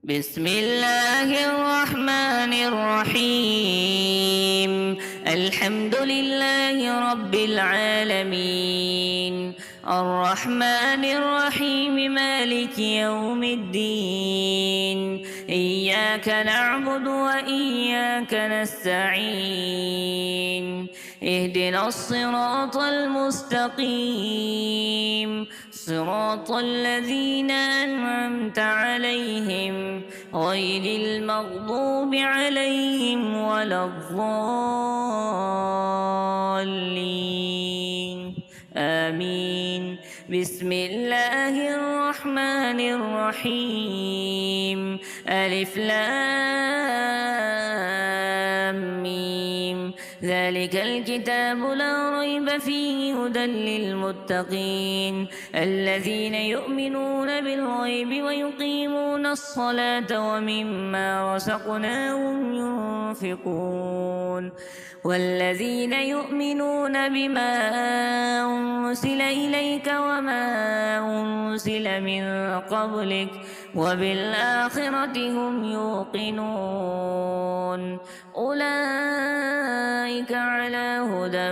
بسم الله الرحمن الرحيم. الحمد لله رب العالمين، الرحمن الرحيم، مالك يوم الدين. إياك نعبد وإياك نستعين. اهدنا الصراط المستقيم، صراط الذين أنعمت عليهم غير المغضوب عليهم ولا الضالين. آمين. بسم الله الرحمن الرحيم. ألف لام ميم. ذلك الكتاب لا ريب فيه هدى للمتقين الذين يؤمنون بالغيب ويقيمون الصلاة ومما رزقناهم ينفقون والذين يؤمنون بما أنزل إليك وما أنزل من قبلك وبالآخرة هم يوقنون. أولئك على هدى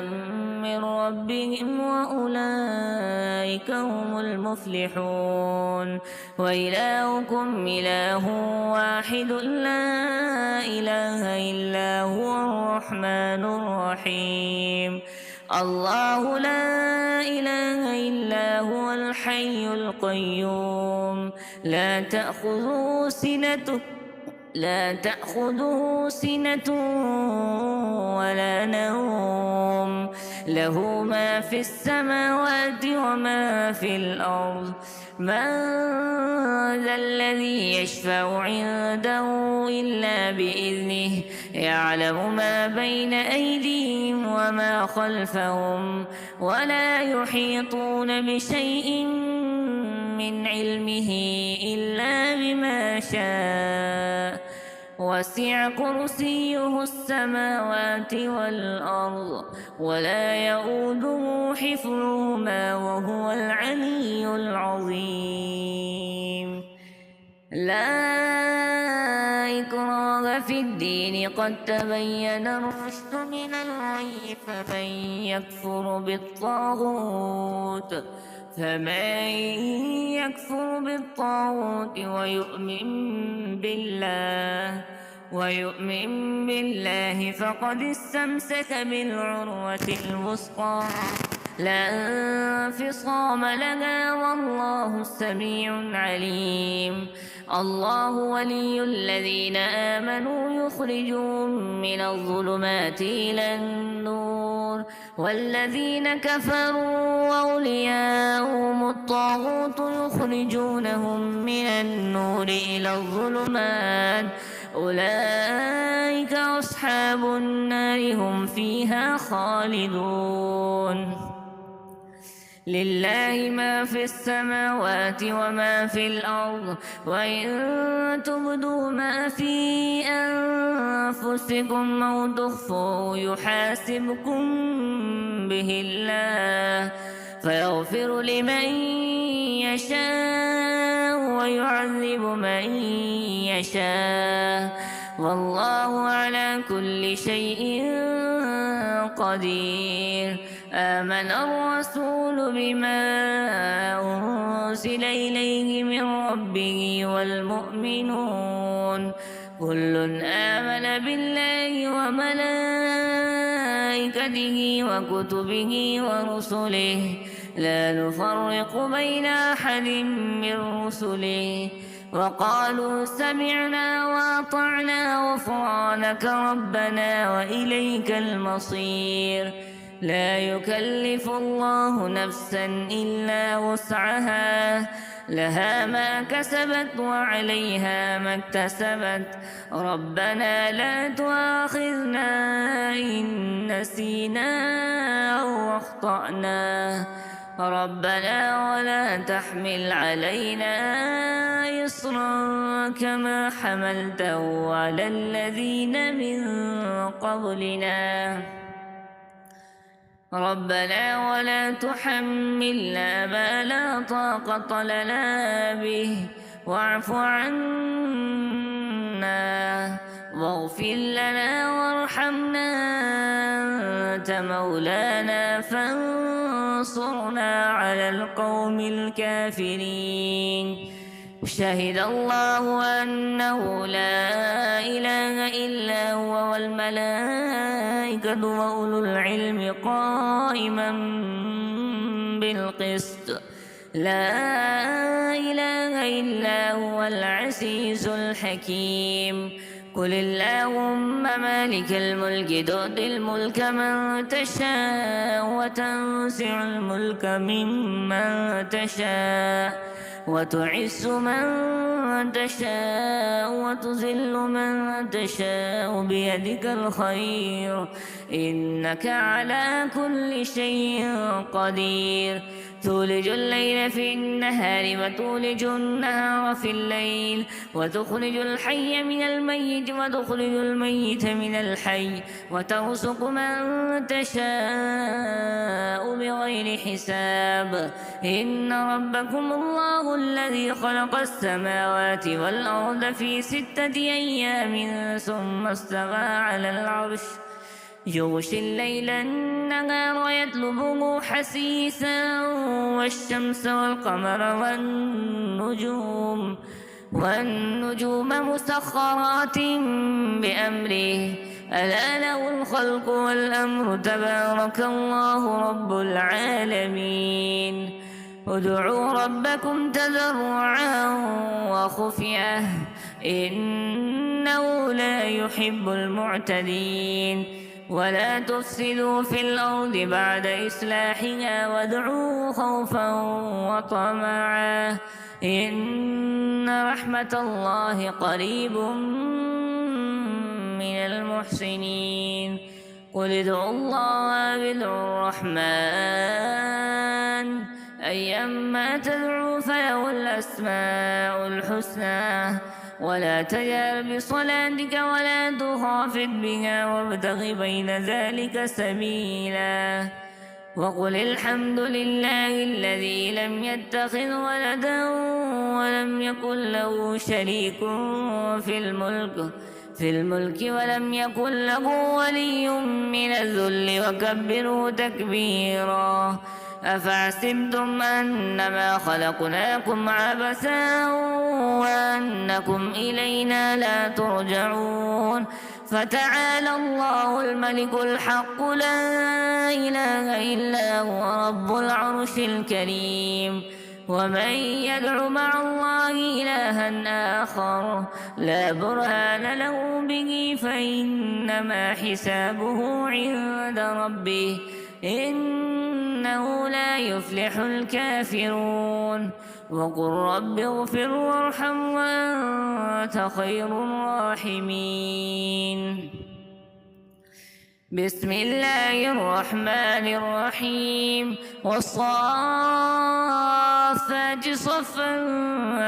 من ربهم وأولئك هم المفلحون. وإلهكم إله واحد لا إله إلا هو الرحمن الرحيم. الله لا إله إلا هو الحي القيوم، لا تأخذه سنة ولا نوم، له ما في السماوات وما في الأرض. من ذا الذي يشفع عنده إلا بإذنه، يعلم ما بين أيديهم وما خلفهم، ولا يحيطون بشيء من علمه إلا بما شاء. وسع كرسيه السماوات والأرض ولا يؤوده حفظهما وهو العلي العظيم. لا إكراه في الدين، قد تبين الرشد من الغي، فمن يكفر بالطاغوت ويؤمن بالله فقد استمسك بالعروة الوثقى لا انفصام لها، والله سميع عليم. الله ولي الذين آمنوا يخرجهم من الظلمات إلى النور، والذين كفروا أولياءهم الطاغوت يخرجونهم من النور إلى الظلمات. أولئك أصحاب النار، هم فيها خالدون. لله ما في السماوات وما في الأرض، وإن تبدوا ما في أنفسكم أو تخفوه يحاسبكم به الله، فيغفر لمن يشاء ويعذب من يشاء، والله على كل شيء قدير. آمن الرسول بما أنزل إليه من ربه والمؤمنون كل آمن بالله وملائكته وكتبه ورسله لا نفرق بين أحد من رسله، وقالوا سمعنا وأطعنا غفرانك ربنا وإليك المصير. لا يكلف الله نفسا إلا وسعها، لها ما كسبت وعليها ما اكتسبت. ربنا لا تؤاخذنا إن نسينا أو أخطأنا، ربنا ولا تحمل علينا إصرا كما حملته على الذين من قبلنا. ربنا ولا تحملنا ما لا طاقة لنا به واعف عنا واغفر لنا وارحمنا أنت مولانا فانصرنا على القوم الكافرين. شهد الله أنه لا إله إلا هو والملائكة وأولو العلم قائما بالقسط لا إله إلا هو العزيز الحكيم. قل اللهم مالك الملك تؤتي الملك من تشاء وتنزع الملك ممن تشاء وتعز من تشاء وتذل من تشاء بيدك الخير إنك على كل شيء قدير. تولج الليل في النهار وتولج النهار في الليل وتخرج الحي من الميت وتخرج الميت من الحي وترزق من تشاء بغير حساب. إن ربكم الله الذي خلق السماوات والأرض في 6 أيام ثم استوى على العرش يغشي الليل النهار يطلبه حثيثا والشمس والقمر والنجوم مسخرات بأمره ألا له الخلق والأمر تبارك الله رب العالمين. ادعوا ربكم تضرعا وخفية إنه لا يحب المعتدين. ولا تفسدوا في الأرض بعد إصلاحها وادعوه خوفا وطمعا إن رحمة الله قريب من المحسنين. قل ادعوا الله وادعوا الرحمن أيما تدعوا فله الأسماء الحسنى ولا تجهر بصلاتك ولا تخافت بها وابتغ بين ذلك سبيلا. وقل الحمد لله الذي لم يتخذ ولدا ولم يكن له شريك في الملك ولم يكن له ولي من الذل وكبره تكبيرا. أفحسبتم أنما خلقناكم عبثا وأنكم إلينا لا ترجعون. فتعالى الله الملك الحق لا إله إلا هو رب العرش الكريم. ومن يدع مع الله إلها آخر لا برهان له به فإنما حسابه عند ربه إنه لا يفلح الكافرون. وقل رب اغفر وارحم وأنت خير الراحمين. بسم الله الرحمن الرحيم. والصافات صفا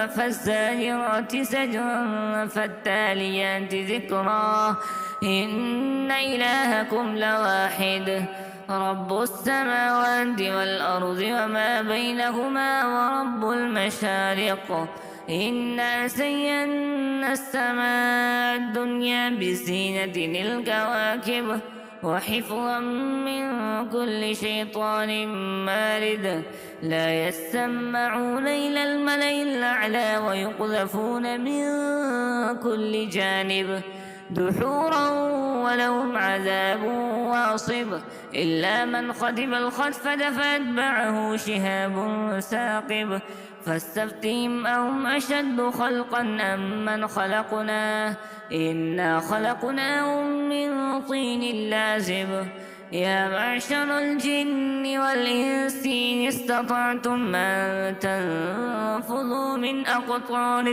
فالزاجرات زجرا فالتاليات ذكرا إن إلهكم لواحد رب السماوات والأرض وما بينهما ورب المشارق. إنا زينا السماء الدنيا بزينة الكواكب وحفظا من كل شيطان مارد. لا يسمعون إلى الملأ الأعلى ويقذفون من كل جانب دحورا ولهم عذاب واصب إلا من خطف الخطفة فأتبعه شهاب ثاقب. فاستفتهم أهم أشد خلقا أم من خلقنا إنا خلقناهم من طين لازب. يا معشر الجن والإنس إن استطعتم أن تنفذوا من أقطار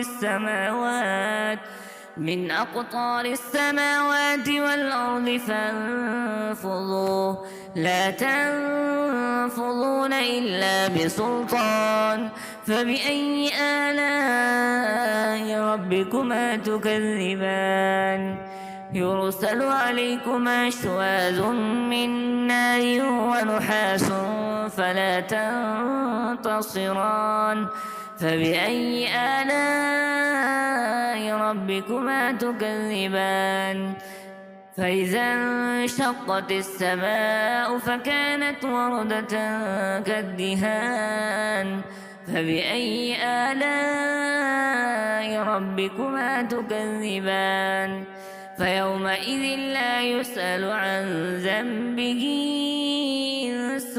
السماوات والأرض فانفضوا لا تنفضون إلا بسلطان. فبأي آلاء ربكما تكذبان. يرسل عليكما شواذ من نار ونحاس فلا تنتصران. فبأي آلاء ربكما تكذبان فإذا انشقت السماء فكانت وردة كالدهان فبأي آلاء ربكما تكذبان فيومئذ لا يسأل عن ذنبه إنس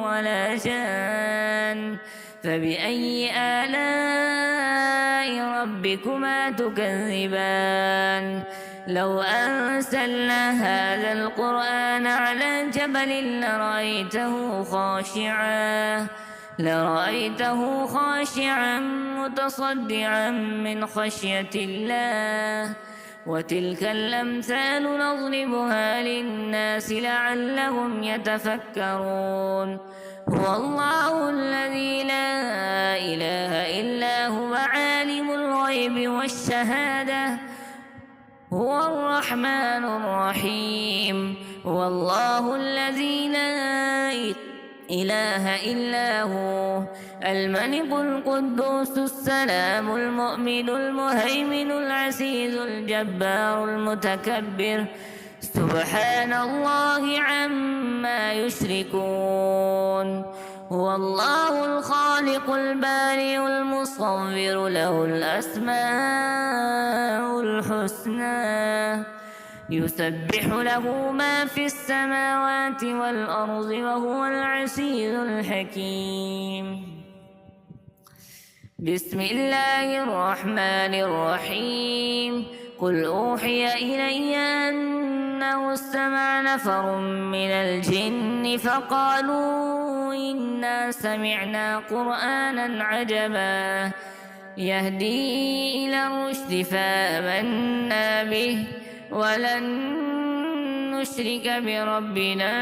ولا جان فبأي آلاء ربكما تكذبان لو أنزلنا هذا القرآن على جبل لرأيته خاشعا متصدعا من خشية الله وتلك الأمثال نضربها للناس لعلهم يتفكرون هو الله الذي لا إله إلا هو عالم الغيب والشهادة هو الرحمن الرحيم هو الله الذي لا إله إلا هو الملك القدوس السلام المؤمن المهيمن العزيز الجبار المتكبر سبحان الله عما يشركون هو الله الخالق البارئ المصور له الأسماء الحسنى يسبح له ما في السماوات والأرض وهو العزيز الحكيم بسم الله الرحمن الرحيم قل أوحي إلي أنه استمع نفر من الجن فقالوا إنا سمعنا قرآنا عجبا يهدي إلى الرشد فآمنا به ولن نشرك بربنا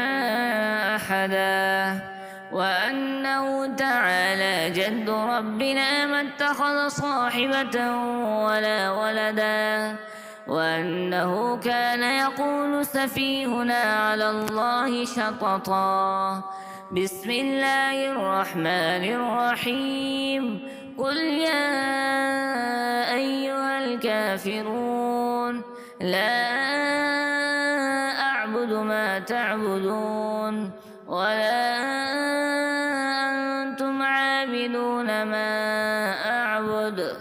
أحدا وأنه تعالى جد ربنا ما اتخذ صاحبة ولا ولدا وأنه كان يقول سفيهنا على الله شططا بسم الله الرحمن الرحيم قل يا أيها الكافرون لا أعبد ما تعبدون ولا أنتم عابدون ما أعبد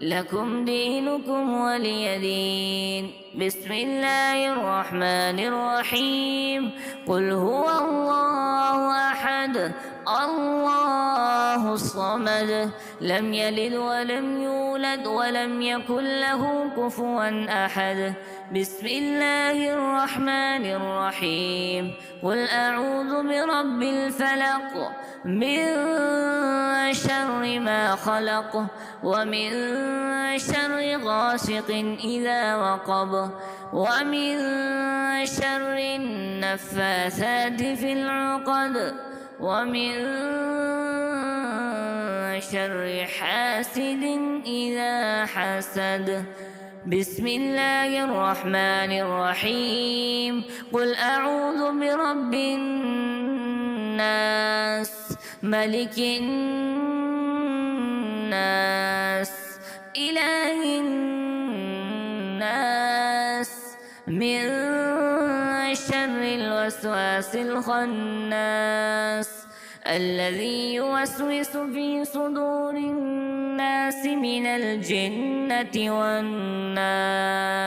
لكم دينكم ولي دين بسم الله الرحمن الرحيم قل هو الله أحد الله الصمد لم يلد ولم يولد ولم يكن له كفوا أحد بسم الله الرحمن الرحيم قل أعوذ برب الفلق من شر ما خلق ومن شر غاسق إذا وقب ومن شر النفاثات في العقد ومن شر حاسد إذا حسد بسم الله الرحمن الرحيم قل أعوذ برب الناس ملك الناس إله الناس من شر الوسواس الخناس الذي يوسوس في صدور الناس من الجنة والناس